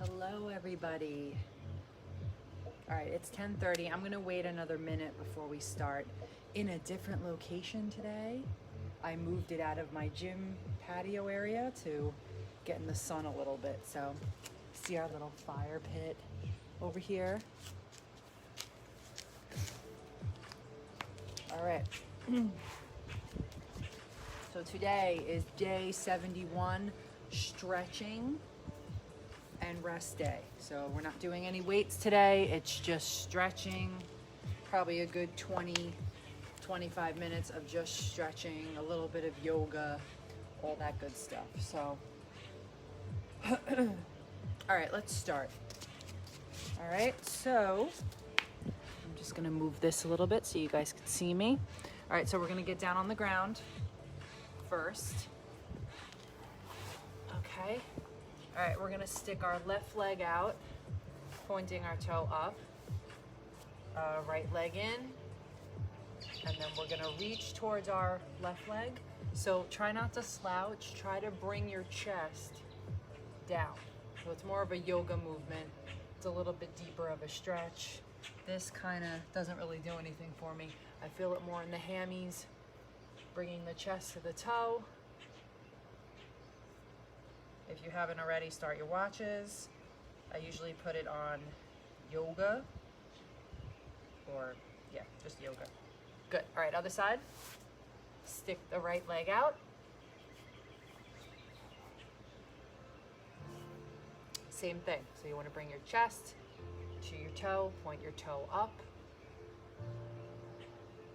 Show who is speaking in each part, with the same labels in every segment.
Speaker 1: Hello everybody. All right, it's 10:30. I'm gonna wait another minute before we start. In a different location today. I moved it out of my gym patio area to get in the sun a little bit. So see our little fire pit over here. All right. So today is day 71, stretching and rest day. So we're not doing any weights today. It's just stretching, probably a good 25 minutes of just stretching, a little bit of yoga, all that good stuff. So, all right, let's start. All right, so I'm just gonna move this a little bit so you guys can see me. All right, so we're gonna get down on the ground first. Okay. All right, we're gonna stick our left leg out, pointing our toe up, right leg in, and then we're gonna reach towards our left leg. So try not to slouch, try to bring your chest down. So it's more of a yoga movement. It's a little bit deeper of a stretch. This kind of doesn't really do anything for me. I feel it more in the hammies, bringing the chest to the toe. If you haven't already, start your watches. I usually put it on yoga or just yoga. Good. All right, other side. Stick the right leg out. Same thing. So you want to bring your chest to your toe, point your toe up.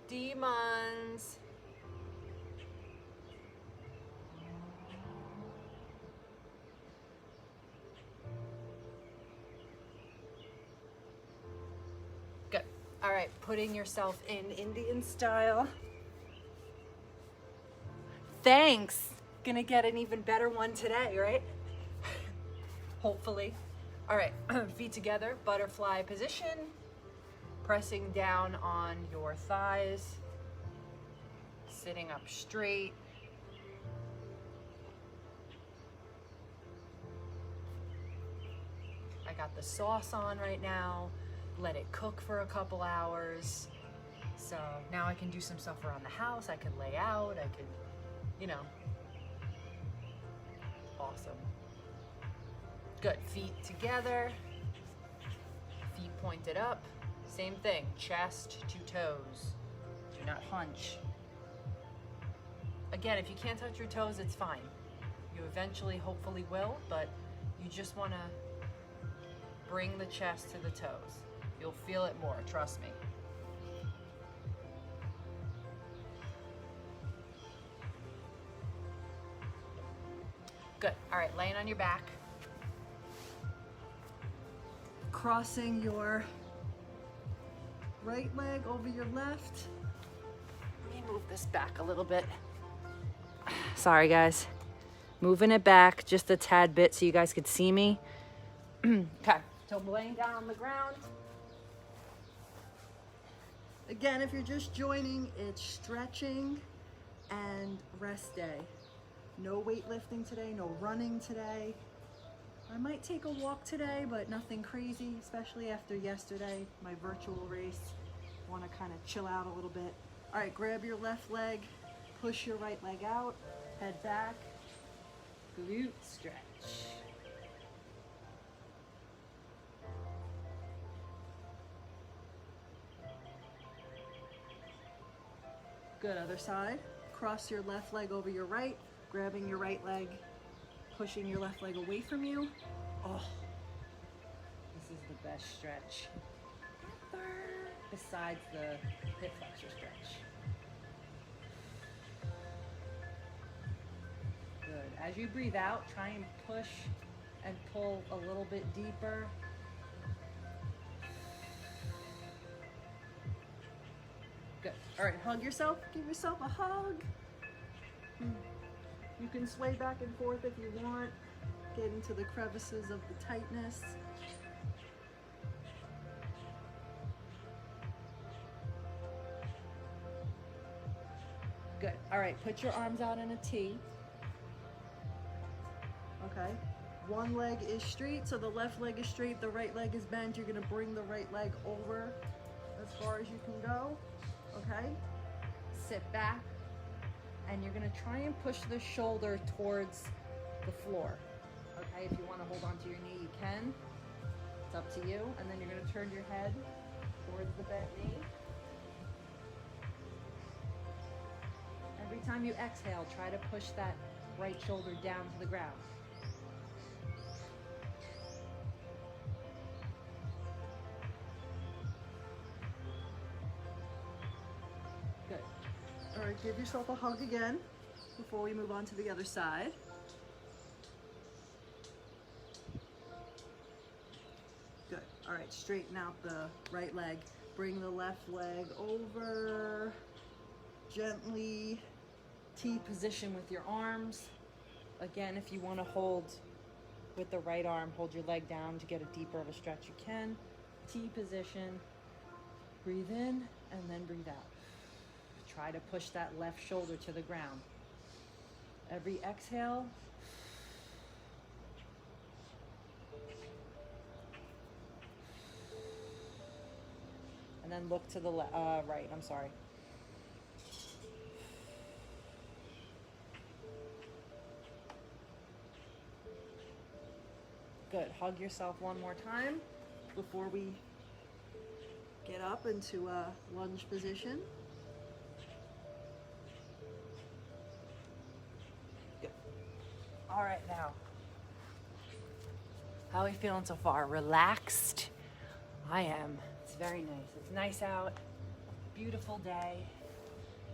Speaker 1: Demons. Good. All right, putting yourself in Indian style. Thanks. Gonna get an even better one today, right? Hopefully. All right, feet together, butterfly position. Pressing down on your thighs. Sitting up straight. I got the sauce on right now. Let it cook for a couple hours. So now I can do some stuff around the house. I can lay out, I can, awesome. Good, feet together, feet pointed up. Same thing, chest to toes. Do not hunch. Again, if you can't touch your toes, it's fine. You eventually, hopefully will, but you just wanna bring the chest to the toes. You'll feel it more, trust me. Good, all right, laying on your back. Crossing your right leg over your left. Let me move this back a little bit. Sorry guys. Moving it back just a tad bit so you guys could see me. Okay, so I'm laying down on the ground. Again, if you're just joining, it's stretching and rest day. No weightlifting today, no running today. I might take a walk today, but nothing crazy, especially after yesterday, my virtual race. Want to kind of chill out a little bit. All right, grab your left leg, push your right leg out, head back, glute stretch. Good, other side. Cross your left leg over your right, grabbing your right leg, pushing your left leg away from you. Oh, this is the best stretch ever, besides the hip flexor stretch. Good. As you breathe out, try and push and pull a little bit deeper. Good. All right, hug yourself. Give yourself a hug. You can sway back and forth if you want. Get into the crevices of the tightness. Good. All right, put your arms out in a T. Okay.
Speaker 2: One leg is straight, so the left leg is straight, the right leg is bent. You're gonna bring the right leg over as far as you can go, okay?
Speaker 1: Sit back, and you're gonna try and push the shoulder towards the floor. Okay, if you wanna hold onto your knee, you can. It's up to you. And then you're gonna turn your head towards the bent knee. Every time you exhale, try to push that right shoulder down to the ground. Good.
Speaker 2: All right, give yourself a hug again before we move on to the other side. Good. All right, straighten out the right leg. Bring the left leg over gently.
Speaker 1: T position with your arms. Again, if you want to hold with the right arm, hold your leg down to get a deeper of a stretch, you can. T position. Breathe in and then breathe out. Try to push that left shoulder to the ground. Every exhale, and then look to the right. I'm sorry. Good. Hug yourself one more time
Speaker 2: Before we get up into a lunge position.
Speaker 1: Good. All right, now. How are we feeling so far? Relaxed? I am. It's very nice. It's nice out. Beautiful day.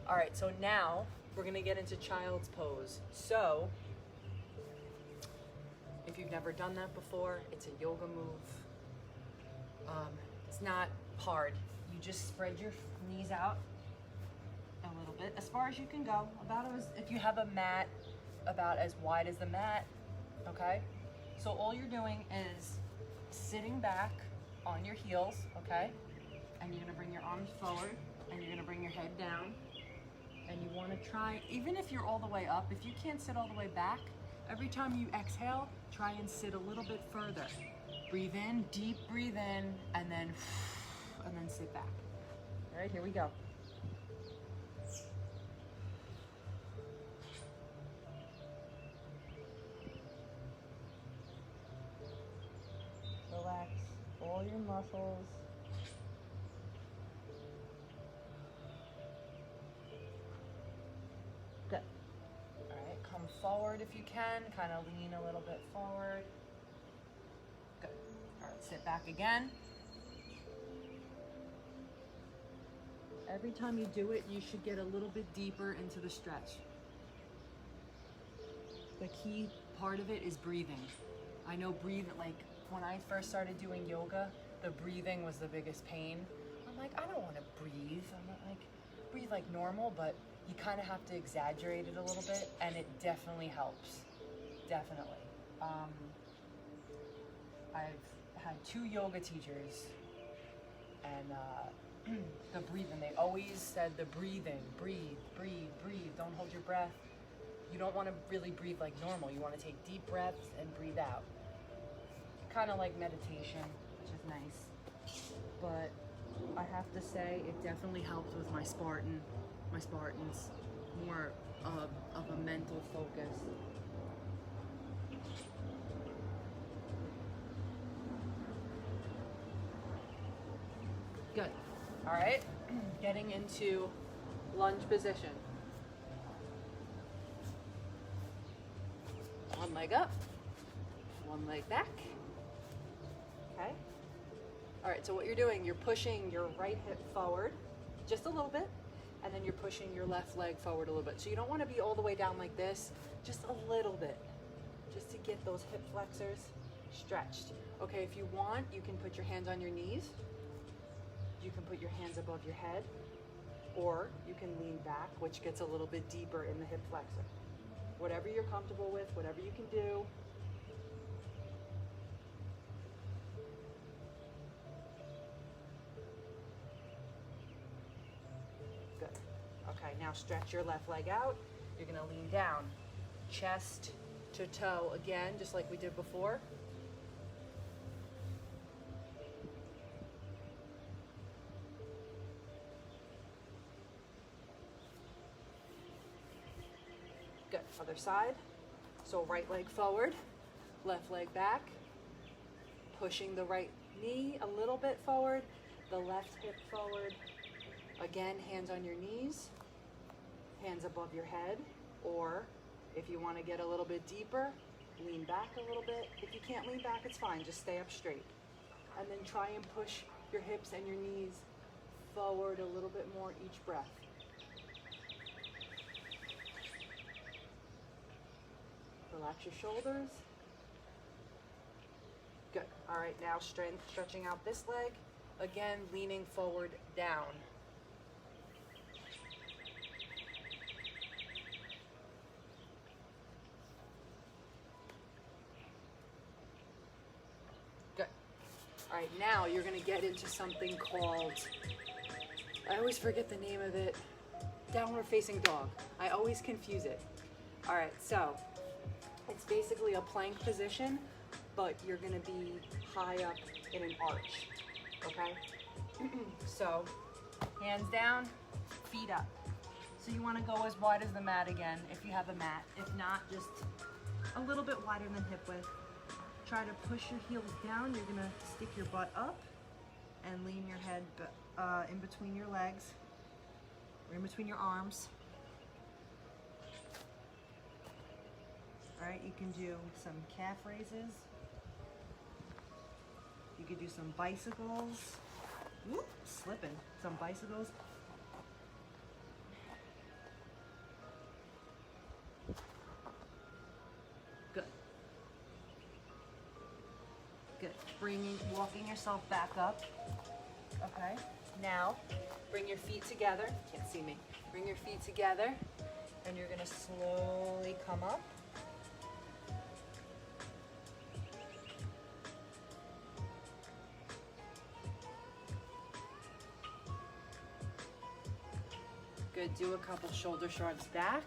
Speaker 1: All right, so now we're gonna get into child's pose. So, if you've never done that before, it's a yoga move. It's not hard. You just spread your knees out a little bit, as far as you can go. About as, if you have a mat, about as wide as the mat, okay? So all you're doing is sitting back on your heels, okay? And you're gonna bring your arms forward, and you're gonna bring your head down. And you wanna try, even if you're all the way up, if you can't sit all the way back, every time you exhale, try and sit a little bit further. Breathe in, deep breathe in, and then sit back. All right, here we go. Relax all your muscles. Good. All right, come forward if you can. Kind of lean a little bit forward. Good. All right, sit back again. Every time you do it, you should get a little bit deeper into the stretch. The key part of it is breathing. I know like when I first started doing yoga, the breathing was the biggest pain. I'm like, I don't want to breathe. I'm not like, breathe like normal, but you kind of have to exaggerate it a little bit, and it definitely helps. Definitely. I've had 2 yoga teachers, and the breathing, they always said the breathing, breathe, breathe, breathe, don't hold your breath. You don't want to really breathe like normal. You want to take deep breaths and breathe out. Kind of like meditation, which is nice. But I have to say, it definitely helped with my Spartans, more of a mental focus. Good. All right, getting into lunge position. One leg up, one leg back. Okay. All right, so what you're doing, you're pushing your right hip forward just a little bit, and then you're pushing your left leg forward a little bit. So you don't want to be all the way down like this, just a little bit, just to get those hip flexors stretched. Okay, if you want, you can put your hands on your knees. You can put your hands above your head, or you can lean back, which gets a little bit deeper in the hip flexor. Whatever you're comfortable with, whatever you can do. Good. Okay, now stretch your left leg out. You're gonna lean down, chest to toe again, just like we did before. Good, other side. So right leg forward, left leg back, pushing the right knee a little bit forward, the left hip forward. Again, hands on your knees, hands above your head, or if you want to get a little bit deeper, lean back a little bit. If you can't lean back, it's fine, just stay up straight. And then try and push your hips and your knees forward a little bit more each breath. Relax your shoulders. Good. All right, now stretching out this leg. Again, leaning forward down. Good. All right, now you're going to get into something called, I always forget the name of it, downward facing dog. I always confuse it. All right, so it's basically a plank position, but you're gonna be high up in an arch, okay? So, hands down, feet up. So you wanna go as wide as the mat again, if you have a mat. If not, just a little bit wider than hip width. Try to push your heels down. You're gonna stick your butt up and lean your head in between your legs, or in between your arms. All right, you can do some calf raises. You could do some bicycles. Whoop, slipping. Some bicycles. Good. Good. Walking yourself back up. Okay. Now, bring your feet together. Can't see me. Bring your feet together, and you're gonna slowly come up. Good, do a couple shoulder shrugs back.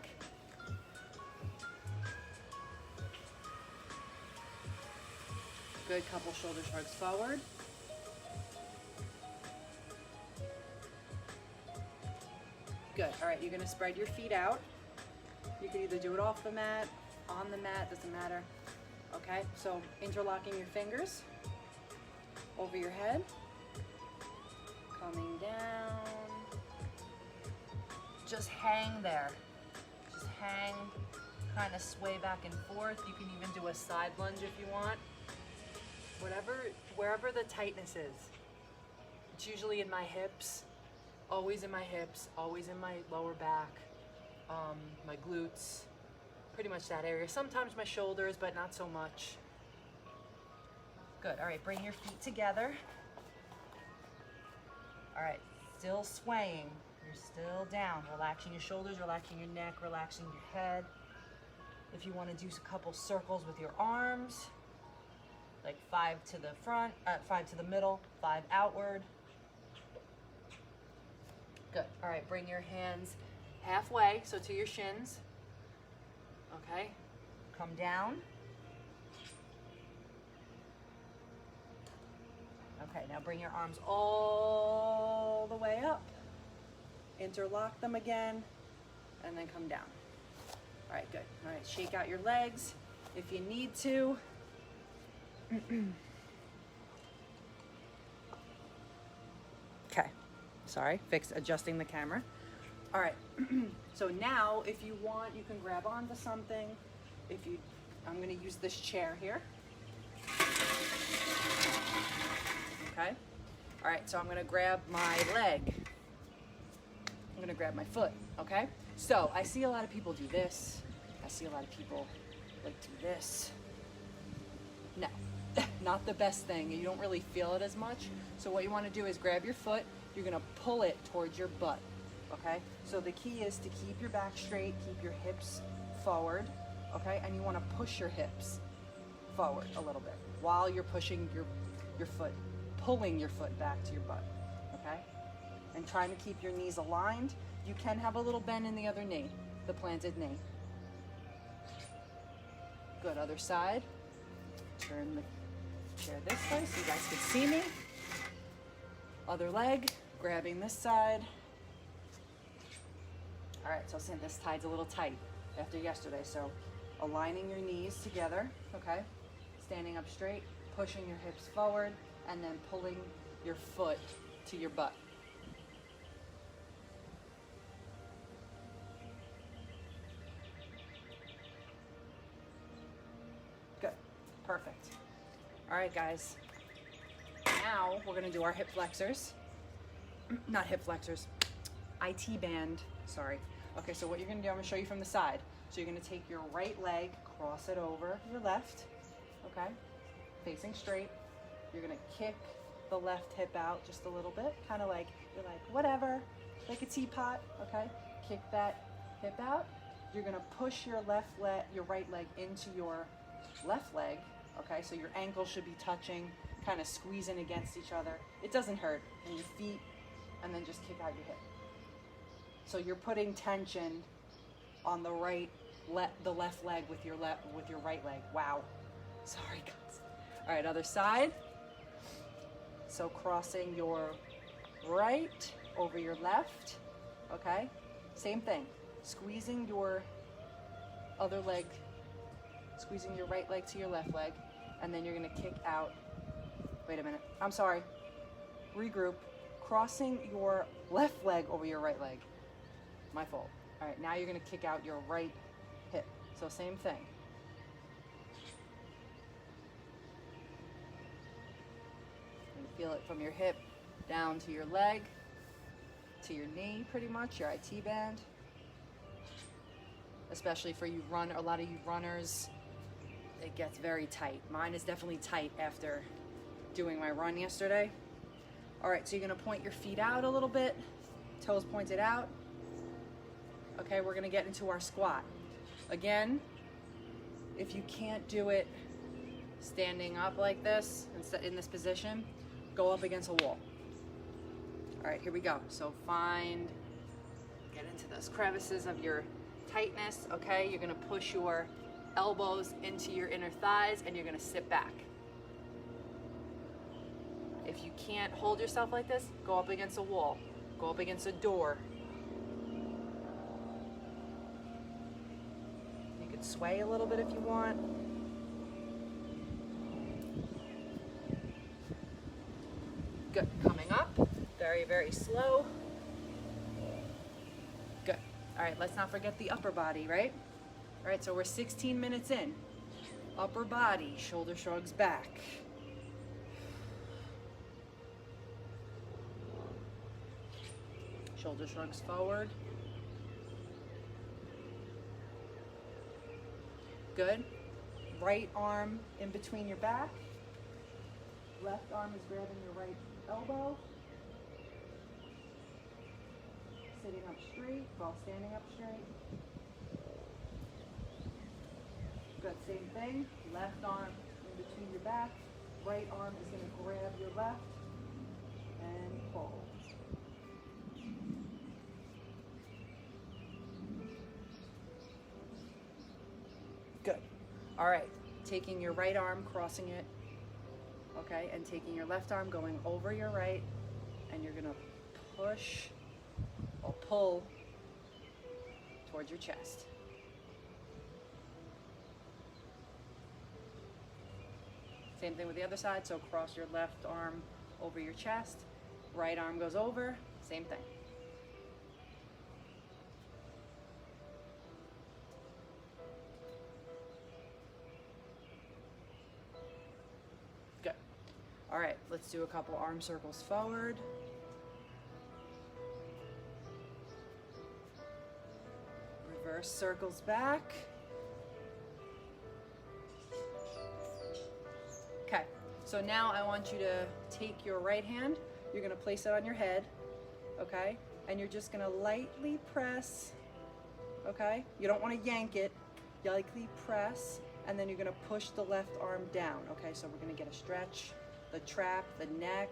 Speaker 1: Good, couple shoulder shrugs forward. Good, all right, you're gonna spread your feet out. You can either do it off the mat, on the mat, doesn't matter. Okay, so interlocking your fingers over your head, coming down. Just hang there. Just hang, kind of sway back and forth. You can even do a side lunge if you want. Wherever the tightness is. It's usually in my hips, always in my hips, always in my lower back, my glutes, pretty much that area. Sometimes my shoulders, but not so much. Good, all right, bring your feet together. All right, still swaying. You're still down, relaxing your shoulders, relaxing your neck, relaxing your head. If you want to do a couple circles with your arms, like 5 to the front, 5 to the middle, 5 outward. Good. All right, bring your hands halfway, so to your shins. Okay, come down. Okay, now bring your arms all the way up. Interlock them again, and then come down. All right, good. All right, shake out your legs if you need to. Okay, sorry, adjusting the camera. All right, so now if you want, you can grab onto something. I'm gonna use this chair here. Okay, all right, so I'm gonna grab my leg. I'm gonna grab my foot, okay? So I see a lot of people do this. I see a lot of people like do this. No, not the best thing. You don't really feel it as much. So what you wanna do is grab your foot, you're gonna pull it towards your butt, okay? So the key is to keep your back straight, keep your hips forward, okay? And you wanna push your hips forward a little bit while you're pushing your foot, pulling your foot back to your butt, okay? And trying to keep your knees aligned. You can have a little bend in the other knee, the planted knee. Good, other side. Turn the chair this way so you guys can see me. Other leg, grabbing this side. All right, so since this tide's a little tight after yesterday, so aligning your knees together, okay? Standing up straight, pushing your hips forward, and then pulling your foot to your butt. Good, perfect. All right, guys. Now we're gonna do our hip flexors. Not hip flexors, IT band, sorry. Okay, so what you're gonna do, I'm gonna show you from the side. So you're gonna take your right leg, cross it over your left, okay? Facing straight. You're gonna kick the left hip out just a little bit, kind of like, you're like, whatever, like a teapot, okay? Kick that hip out. You're gonna push your right leg into your left leg, okay? So your ankles should be touching, kind of squeezing against each other. It doesn't hurt. And your feet, and then just kick out your hip. So you're putting tension on the left leg with your right leg. Wow. Sorry, guys. All right, other side. So crossing your right over your left, okay? Same thing. Squeezing your other leg, squeezing your right leg to your left leg, and then you're gonna kick out. Wait a minute, I'm sorry. Regroup. Crossing your left leg over your right leg. My fault. All right, now you're gonna kick out your right hip. So same thing. You feel it from your hip down to your leg, to your knee pretty much, your IT band. Especially for you a lot of you runners, it gets very tight. Mine is definitely tight after doing my run yesterday. All right, so you're gonna point your feet out a little bit, toes pointed out. Okay, we're gonna get into our squat. Again, if you can't do it standing up like this, in this position, go up against a wall. All right, here we go. So get into those crevices of your tightness, okay? You're gonna push your elbows into your inner thighs and you're gonna sit back. If you can't hold yourself like this, go up against a wall, go up against a door. You could sway a little bit if you want. Good, coming up, very, very slow. Good, all right, let's not forget the upper body, right? All right, so we're 16 minutes in. Upper body, shoulder shrugs back. Shoulder shrugs forward. Good. Right arm in between your back. Left arm is grabbing your right elbow. Sitting up straight while standing up straight. Good, same thing. Left arm in between your back. Right arm is going to grab your left and pull. Good. All right, taking your right arm, crossing it, okay, and taking your left arm, going over your right, and you're gonna push or pull towards your chest. Same thing with the other side, so cross your left arm over your chest, right arm goes over, same thing. Good. All right, let's do a couple arm circles forward. Reverse circles back. Okay, so now I want you to take your right hand, you're gonna place it on your head, okay? And you're just gonna lightly press, okay? You don't wanna yank it, you lightly press, and then you're gonna push the left arm down, okay? So we're gonna get a stretch, the trap, the neck.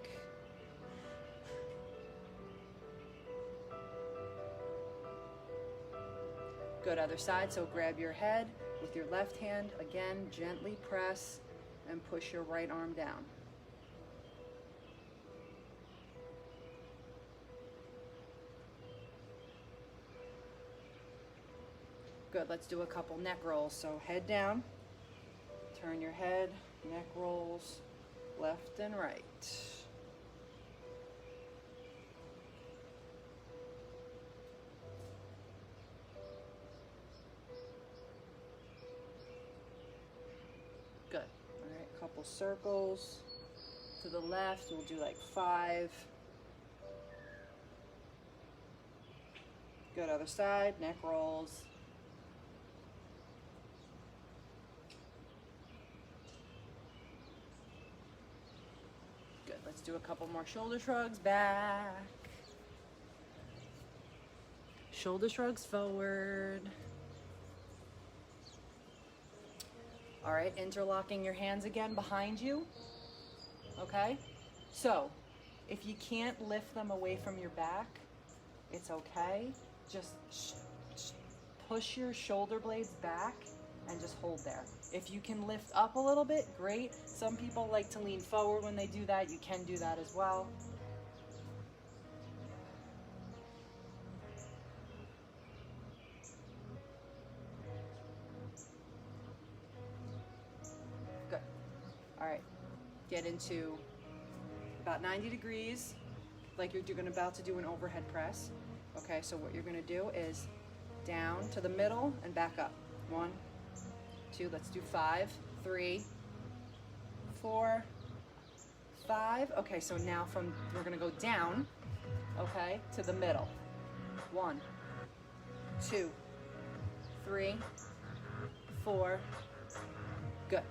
Speaker 1: Good, other side, so grab your head, With your left hand, again, gently press and push your right arm down. Good, let's do a couple neck rolls. So head down, turn your head, neck rolls, left and right. Good. All right, couple circles to the left. We'll do like 5. Good, other side, neck rolls. Good, let's do a couple more shoulder shrugs, back. Shoulder shrugs forward. All right, interlocking your hands again behind you, okay? So, if you can't lift them away from your back, it's okay. Just push your shoulder blades back and just hold there. If you can lift up a little bit, great. Some people like to lean forward when they do that. You can do that as well. Good. All right, get into about 90 degrees, like you're about to do an overhead press. Okay, so what you're gonna do is down to the middle and back up. 1, 2, let's do 5, 3, 4, 5. Okay, so now we're gonna go down, okay, to the middle. 1, 2, 3, 4, good.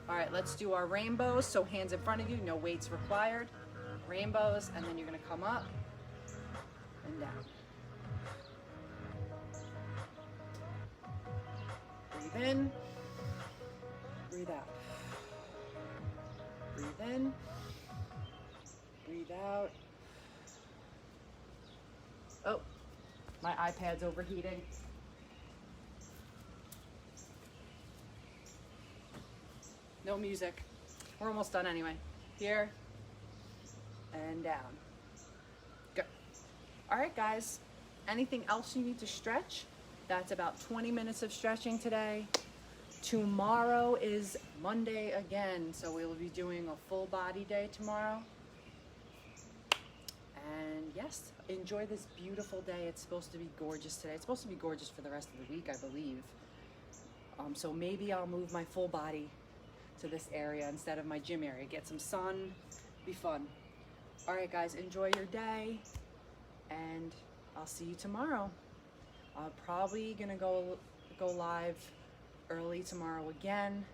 Speaker 1: All right, let's do our rainbows. So hands in front of you, no weights required. Rainbows, and then you're gonna come up and down. Breathe in, breathe out. Breathe in, breathe out. Oh, my iPad's overheating. No music. We're almost done anyway. Here and down. Good. All right, guys. Anything else you need to stretch? That's about 20 minutes of stretching today. Tomorrow is Monday again, so we will be doing a full body day tomorrow. And yes, enjoy this beautiful day. It's supposed to be gorgeous today. It's supposed to be gorgeous for the rest of the week, I believe. So maybe I'll move my full body to this area instead of my gym area. Get some sun, be fun. All right, guys, enjoy your day, and I'll see you tomorrow. I'm probably gonna go live early tomorrow again,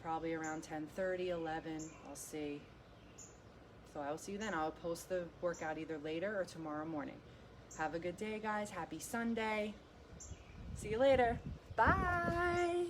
Speaker 1: probably around 10:30, 11. I'll see. So I will see you then. I'll post the workout either later or tomorrow morning. Have a good day, guys. Happy Sunday. See you later. Bye.